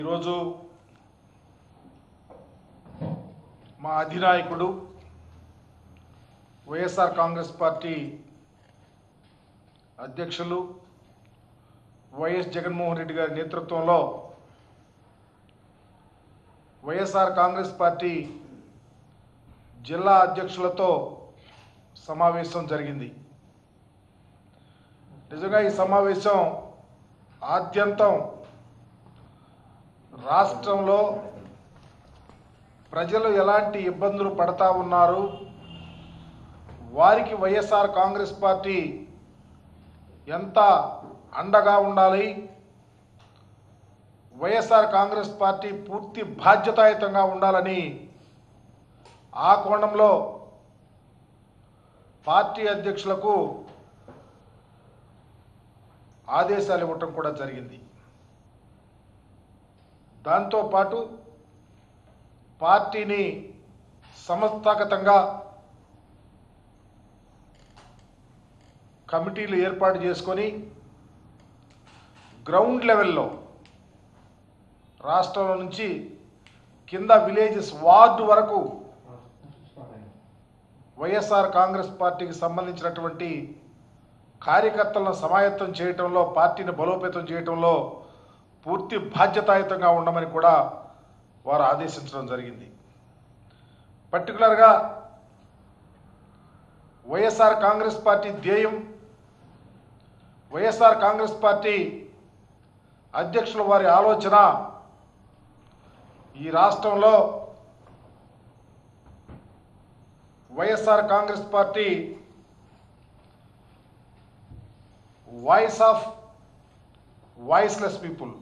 ఈరోజు మా అధినాయకుడు వైఎస్ఆర్ కాంగ్రెస్ పార్టీ అధ్యక్షులు వైఎస్ జగన్మోహన్ రెడ్డి గారి నేతృత్వంలో వైఎస్ఆర్ కాంగ్రెస్ పార్టీ జిల్లా అధ్యక్షులతో సమావేశం జరిగింది. నిజంగా ఈ సమావేశం ఆద్యంతం రాష్ట్రంలో ప్రజలు ఎలాంటి ఇబ్బందులు పడతా ఉన్నారు, వారికి వైఎస్ఆర్ కాంగ్రెస్ పార్టీ ఎంత అండగా ఉండాలి, వైఎస్ఆర్ కాంగ్రెస్ పార్టీ పూర్తి బాధ్యతాయుతంగా ఉండాలని ఆ కోణంలో పార్టీ అధ్యక్షులకు ఆదేశాలు ఇవ్వటం కూడా జరిగింది. దాంతోపాటు పార్టీని సంస్థాగతంగా కమిటీలు ఏర్పాటు చేసుకొని గ్రౌండ్ లెవెల్లో రాష్ట్రం నుంచి కింద విలేజెస్ వార్డు వరకు వైఎస్ఆర్ కాంగ్రెస్ పార్టీకి సంబంధించినటువంటి కార్యకర్తలను సమాయత్తం చేయటంలో, పార్టీని బలోపేతం చేయటంలో పూర్తి బాధ్యతాయుతంగా ఉండమని కూడా వారు ఆదేశించడం జరిగింది. పర్టికులర్గా వైఎస్ఆర్ కాంగ్రెస్ పార్టీ ధ్యేయం, వైఎస్ఆర్ కాంగ్రెస్ పార్టీ అధ్యక్షుల వారి ఆలోచన ఈ రాష్ట్రంలో YSR Congress party voice of voiceless people,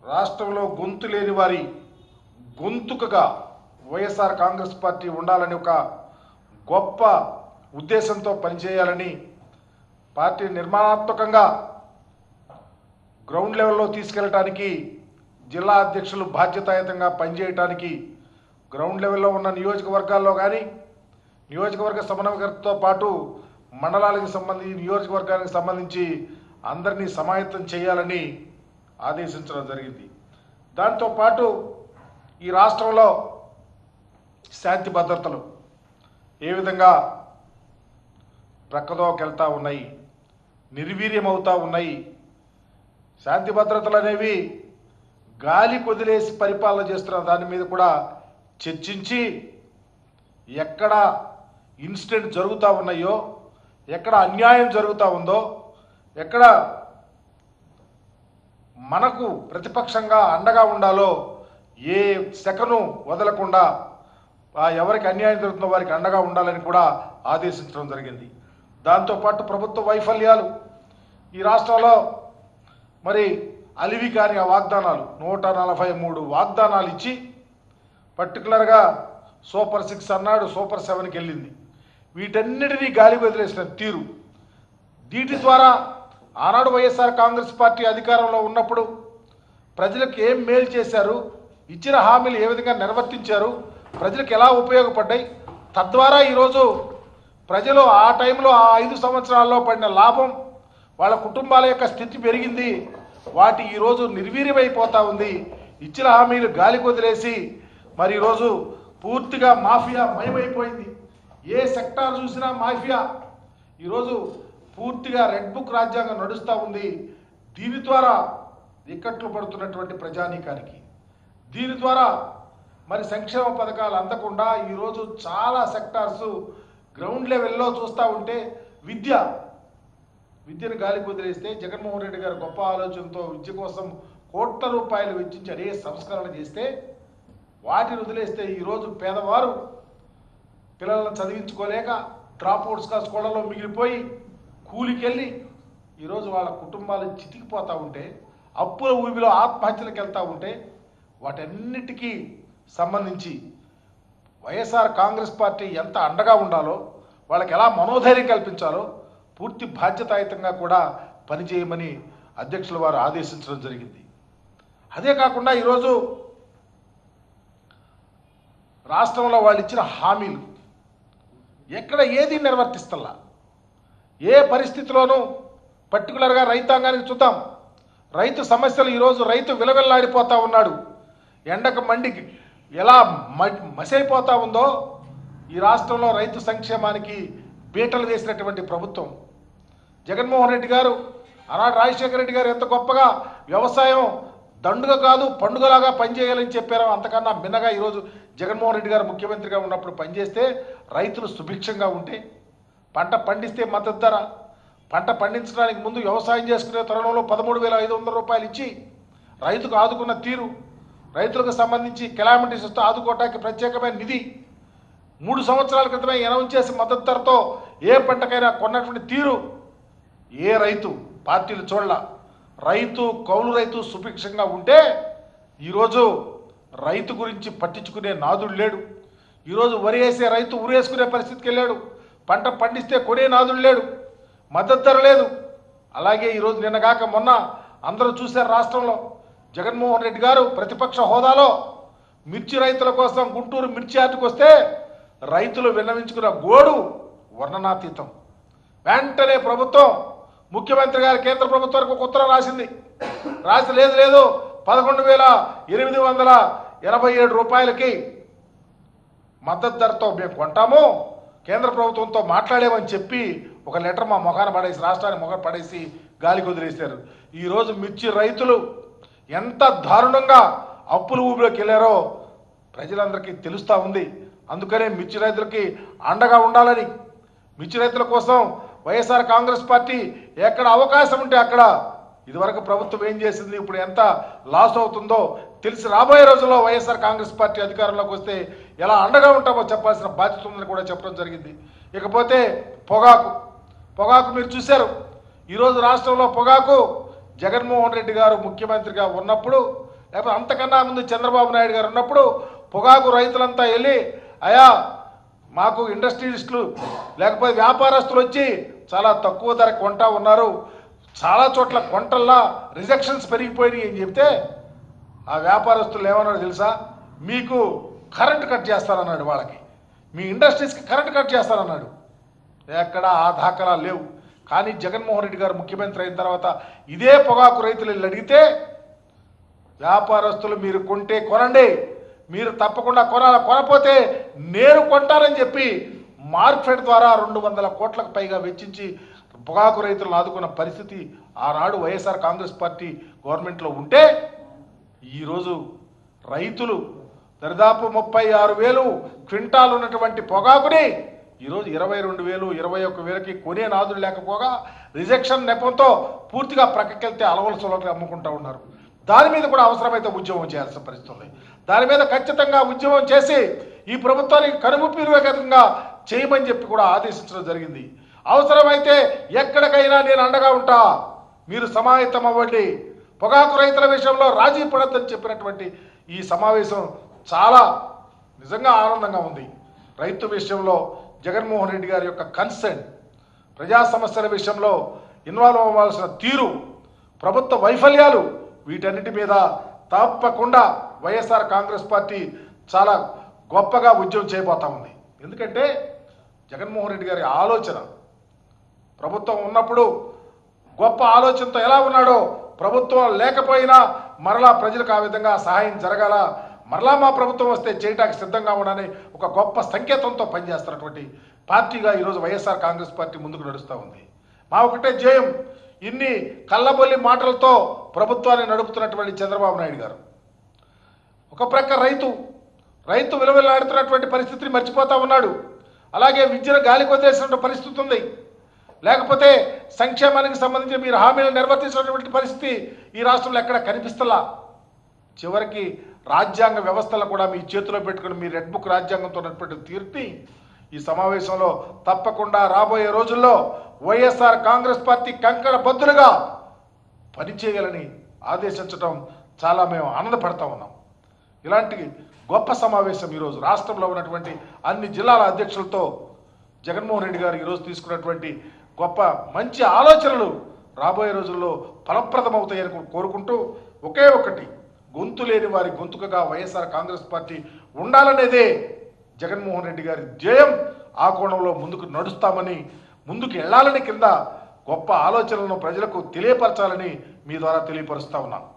రాష్ట్రంలో గొంతు లేని వారి గొంతుకగా వైఎస్ఆర్ కాంగ్రెస్ పార్టీ ఉండాలని ఒక గొప్ప ఉద్దేశంతో పనిచేయాలని, పార్టీ నిర్మాణాత్మకంగా గ్రౌండ్ లెవెల్లో తీసుకెళ్ళటానికి జిల్లా అధ్యక్షులు బాధ్యతాయుతంగా పనిచేయటానికి గ్రౌండ్ లెవెల్లో ఉన్న నియోజకవర్గాల్లో కానీ, నియోజకవర్గ సమన్వయకర్తతో పాటు మండలాలకు సంబంధించి, నియోజకవర్గానికి సంబంధించి అందరినీ సమాయత్తం చేయాలని ఆదేశించడం జరిగింది. దాంతోపాటు ఈ రాష్ట్రంలో శాంతి భద్రతలు ఏ విధంగా ప్రక్కదోకెళ్తా ఉన్నాయి, నిర్వీర్యమవుతూ ఉన్నాయి, శాంతి భద్రతలు అనేవి గాలి కొదిలేసి పరిపాలన చేస్తున్న దాని మీద కూడా చర్చించి ఎక్కడ ఇన్సిడెంట్ జరుగుతూ ఉన్నాయో, ఎక్కడ అన్యాయం జరుగుతూ ఉందో, ఎక్కడ మనకు ప్రతిపక్షంగా అండగా ఉండాలో ఏ సెకను వదలకుండా ఎవరికి అన్యాయం జరుగుతుందో వారికి అండగా ఉండాలని కూడా ఆదేశించడం జరిగింది. దాంతోపాటు ప్రభుత్వ వైఫల్యాలు ఈ రాష్ట్రంలో మరి అలివి కాని వాగ్దానాలు 143 వాగ్దానాలు ఇచ్చి పర్టికులర్గా సూపర్ 6 అన్నాడు, సూపర్ 7కి వెళ్ళింది. వీటన్నిటినీ గాలి వదిలేసిన తీరు, వీటి ద్వారా ఆనాడు వైఎస్ఆర్ కాంగ్రెస్ పార్టీ అధికారంలో ఉన్నప్పుడు ప్రజలకు ఏం మేలు చేశారు, ఇచ్చిన హామీలు ఏ విధంగా నిర్వర్తించారు, ప్రజలకు ఎలా ఉపయోగపడ్డాయి, తద్వారా ఈరోజు ప్రజలు ఆ టైంలో ఆ 5 సంవత్సరాల్లో పడిన లాభం, వాళ్ళ కుటుంబాల యొక్క స్థితి పెరిగింది, వాటి ఈరోజు నిర్వీర్యమైపోతూ ఉంది. ఇచ్చిన హామీలు గాలి కొదిలేసి మరి ఈరోజు పూర్తిగా మాఫియా మయమైపోయింది. ఏ సెక్టార్ చూసినా మాఫియా, ఈరోజు పూర్తిగా రెడ్ బుక్ రాజ్యాంగం నడుస్తూ ఉంది. దీని ద్వారా ఇక్కట్లు పడుతున్నటువంటి ప్రజానీకానికి, దీని ద్వారా మరి సంక్షేమ పథకాలు అందకుండా ఈరోజు చాలా సెక్టార్స్ గ్రౌండ్ లెవెల్లో చూస్తూ ఉంటే విద్యను గాలి కుదిరేస్తే జగన్మోహన్ రెడ్డి గారు గొప్ప ఆలోచనతో విద్య కోసం కోట్ల రూపాయలు వెచ్చించి అనేక సంస్కరణ చేస్తే వాటిని వదిలేస్తే ఈరోజు పేదవారు పిల్లలను చదివించుకోలేక డ్రాప్అవుట్స్గా స్కూళ్ళలో మిగిలిపోయి కూలికెళ్ళి ఈరోజు వాళ్ళ కుటుంబాలు చితికిపోతూ ఉంటే, అప్పుల ఊబిలో ఆత్మహత్యలకు వెళ్తూ ఉంటే, వాటన్నిటికీ సంబంధించి వైఎస్ఆర్ కాంగ్రెస్ పార్టీ ఎంత అండగా ఉండాలో, వాళ్ళకి ఎలా మనోధైర్యం కల్పించాలో పూర్తి బాధ్యతాయుతంగా కూడా పనిచేయమని అధ్యక్షుల వారు ఆదేశించడం జరిగింది. అదే కాకుండా ఈరోజు రాష్ట్రంలో వాళ్ళు ఇచ్చిన హామీలు ఎక్కడ ఏది నిర్వర్తిస్తల్లా, ఏ పరిస్థితిలోనూ పర్టికులర్గా రైతాంగానికి చూద్దాం. రైతు సమస్యలు ఈరోజు రైతు విలవిల్లాడిపోతా ఉన్నాడు. ఎండకు మండికి ఎలా మసైపోతా ఉందో ఈ రాష్ట్రంలో రైతు సంక్షేమానికి బీటలు వేసినటువంటి ప్రభుత్వం జగన్మోహన్ రెడ్డి గారు. ఆనాడు రాజశేఖర రెడ్డి గారు ఎంత గొప్పగా వ్యవసాయం దండుగ కాదు పండుగలాగా పనిచేయాలని చెప్పారో అంతకన్నా మిన్నగా ఈరోజు జగన్మోహన్ రెడ్డి గారు ముఖ్యమంత్రిగా ఉన్నప్పుడు పనిచేస్తే రైతులు సుభిక్షంగా ఉంటే, పంట పండిస్తే మద్దతు ధర, పంట పండించడానికి ముందు వ్యవసాయం చేసుకునే తరుణంలో 13,500 రూపాయలు ఇచ్చి రైతుకు ఆదుకున్న తీరు, రైతులకు సంబంధించి కెలామిటీస్ వస్తే ఆదుకోవటానికి ప్రత్యేకమైన నిధి 3 సంవత్సరాల క్రితమే అనౌన్స్ చేసి మద్దతు ధరతో ఏ పంటకైనా కొన్నటువంటి తీరు ఏ రైతు పార్టీలు చూడాల. రైతు కౌలు రైతు సుభిక్షంగా ఉంటే ఈరోజు రైతు గురించి పట్టించుకునే నాదుడు లేడు. ఈరోజు వరి వేసే రైతు ఉరేసుకునే పరిస్థితికి వెళ్ళాడు. పంట పండిస్తే కొనే నాదుడు లేడు. మద్దతు ధర లేదు. అలాగే ఈరోజు నిన్నగాక మొన్న అందరూ చూశారు, రాష్ట్రంలో జగన్మోహన్ రెడ్డి గారు ప్రతిపక్ష హోదాలో మిర్చి రైతుల కోసం గుంటూరు మిర్చి యార్డుకు వస్తే రైతులు విన్నవించుకున్న గోడు వర్ణనాతీతం. వెంటనే ప్రభుత్వం ముఖ్యమంత్రి గారు కేంద్ర ప్రభుత్వానికి ఒక ఉత్తరం రాసింది. రాసి లేదు 11,887 రూపాయలకి మద్దతు ధరతో మేము కొంటాము, కేంద్ర ప్రభుత్వంతో మాట్లాడామని చెప్పి ఒక లెటర్ మా మొఖాన పడేసి, రాష్ట్రానికి మొఖాన పడేసి గాలికి వదిలేశారు. ఈరోజు మిర్చి రైతులు ఎంత దారుణంగా అప్పుల ఊబిలోకి వెళ్ళారో ప్రజలందరికీ తెలుస్తూ ఉంది. అందుకనే మిర్చి రైతులకి అండగా ఉండాలని, మిర్చి రైతుల కోసం వైఎస్ఆర్ కాంగ్రెస్ పార్టీ ఎక్కడ అవకాశం ఉంటే అక్కడ, ఇదివరకు ప్రభుత్వం ఏం చేసింది, ఇప్పుడు ఎంత లాస్ అవుతుందో తెలిసి రాబోయే రోజుల్లో వైఎస్ఆర్ కాంగ్రెస్ పార్టీ అధికారంలోకి వస్తే ఎలా అండగా ఉంటామో చెప్పాల్సిన బాధ్యత ఉందని కూడా చెప్పడం జరిగింది. ఇకపోతే పొగాకు మీరు చూశారు. ఈరోజు రాష్ట్రంలో పొగాకు జగన్మోహన్ రెడ్డి గారు ముఖ్యమంత్రిగా ఉన్నప్పుడు, లేకపోతే అంతకన్నా ముందు చంద్రబాబు నాయుడు గారు ఉన్నప్పుడు పొగాకు రైతులంతా వెళ్ళి, అయా మాకు ఇండస్ట్రియలిస్టులు లేకపోతే వ్యాపారస్తులు వచ్చి చాలా తక్కువ ధర కొంటా ఉన్నారు, చాలా చోట్ల కొంటల్లా రిజెక్షన్స్ పెరిగిపోయినాయి అని చెప్తే ఆ వ్యాపారస్తులు ఏమన్నాడు తెలుసా, మీకు కరెంట్ కట్ చేస్తానన్నాడు, వాళ్ళకి మీ ఇండస్ట్రీస్కి కరెంట్ కట్ చేస్తానన్నాడు. ఎక్కడ ఆ దాఖలాలు లేవు. కానీ జగన్మోహన్ రెడ్డి గారు ముఖ్యమంత్రి అయిన తర్వాత ఇదే పొగాకు రైతులు అడిగితే వ్యాపారస్తులు మీరు కొంటే కొనండి, మీరు తప్పకుండా కొనపోతే నేను కొంటానని చెప్పి మార్కెట్ ద్వారా 200 కోట్లకు పైగా వెచ్చించి పొగాకు రైతులను ఆదుకున్న పరిస్థితి ఆనాడు వైఎస్ఆర్ కాంగ్రెస్ పార్టీ గవర్నమెంట్లో ఉంటే, ఈరోజు రైతులు దాదాపు 36,000 క్వింటాలు ఉన్నటువంటి పొగాకుని ఈరోజు 22,000 21,000కి కొనే నాదులు లేకపోగా రిజెక్షన్ నెపంతో పూర్తిగా ప్రక్కకెళ్తే అలవలసలోకి అమ్ముకుంటూ ఉన్నారు. దాని మీద కూడా అవసరమైతే ఉద్యమం చేయాల్సిన పరిస్థితి ఉంది. దాని మీద ఖచ్చితంగా ఉద్యమం చేసి ఈ ప్రభుత్వానికి కనుముప్పిరువేగంగా చేయమని చెప్పి కూడా ఆదేశించడం జరిగింది. అవసరమైతే ఎక్కడికైనా నేను అండగా ఉంటా, మీరు సమాయత్తం అవ్వండి, పొగాకు రైతుల విషయంలో రాజీ పడద్దని చెప్పినటువంటి ఈ సమావేశం చాలా నిజంగా ఆనందంగా ఉంది. రైతు విషయంలో జగన్మోహన్ రెడ్డి గారి యొక్క కన్సర్న్, ప్రజా సమస్యల విషయంలో ఇన్వాల్వ్ అవ్వాల్సిన తీరు, ప్రభుత్వ వైఫల్యాలు, వీటన్నిటి మీద తప్పకుండా వైఎస్ఆర్ కాంగ్రెస్ పార్టీ చాలా గొప్పగా ఉద్యమం చేయబోతా ఉంది. ఎందుకంటే జగన్మోహన్ రెడ్డి గారి ఆలోచన, ప్రభుత్వం ఉన్నప్పుడు గొప్ప ఆలోచనతో ఎలా ఉన్నాడో, ప్రభుత్వం లేకపోయినా మరలా ప్రజలకు ఆ విధంగా సహాయం జరగాల, మరలా మా ప్రభుత్వం వస్తే చేయడానికి సిద్ధంగా ఉండని ఒక గొప్ప సంకేతంతో పనిచేస్తున్నటువంటి పార్టీగా ఈరోజు వైఎస్ఆర్ కాంగ్రెస్ పార్టీ ముందుకు నడుస్తూ ఉంది. మా ఒకటే జయం, ఇన్ని కళ్ళబొల్లి మాటలతో ప్రభుత్వాన్ని నడుపుతున్నటువంటి చంద్రబాబు నాయుడు గారు ఒక ప్రక్క రైతు విలువలాడుతున్నటువంటి పరిస్థితిని మర్చిపోతా ఉన్నాడు. అలాగే విద్యను గాలికి వదిలేసినటువంటి పరిస్థితి ఉంది. లేకపోతే సంక్షేమానికి సంబంధించి మీరు హామీలు నిర్వర్తించినటువంటి పరిస్థితి ఈ రాష్ట్రంలో ఎక్కడ కనిపిస్తలా. చివరికి రాజ్యాంగ వ్యవస్థలను కూడా మీ చేతిలో పెట్టుకుని మీ రెడ్ బుక్ రాజ్యాంగంతో ఉన్నటువంటి తీర్పుని ఈ సమావేశంలో తప్పకుండా రాబోయే రోజుల్లో వైఎస్ఆర్ కాంగ్రెస్ పార్టీ కంకణ బద్దులుగా పనిచేయాలని ఆదేశించడం చాలా మేము ఆనందపడతా ఉన్నాం. ఇలాంటి గొప్ప సమావేశం ఈరోజు రాష్ట్రంలో ఉన్నటువంటి అన్ని జిల్లాల అధ్యక్షులతో జగన్మోహన్ రెడ్డి గారు ఈరోజు తీసుకున్నటువంటి గొప్ప మంచి ఆలోచనలు రాబోయే రోజుల్లో ఫలప్రదమవుతాయని కోరుకుంటూ, ఒకే ఒకటి, గొంతు లేని వారి గొంతుకగా వైఎస్ఆర్ కాంగ్రెస్ పార్టీ ఉండాలనేదే జగన్మోహన్ రెడ్డి గారి ధ్యేయం. ఆ కోణంలో ముందుకు నడుస్తామని, ముందుకు వెళ్ళాలని కింద గొప్ప ఆలోచనలను ప్రజలకు తెలియపరచాలని మీ ద్వారా తెలియపరుస్తా ఉన్నాను.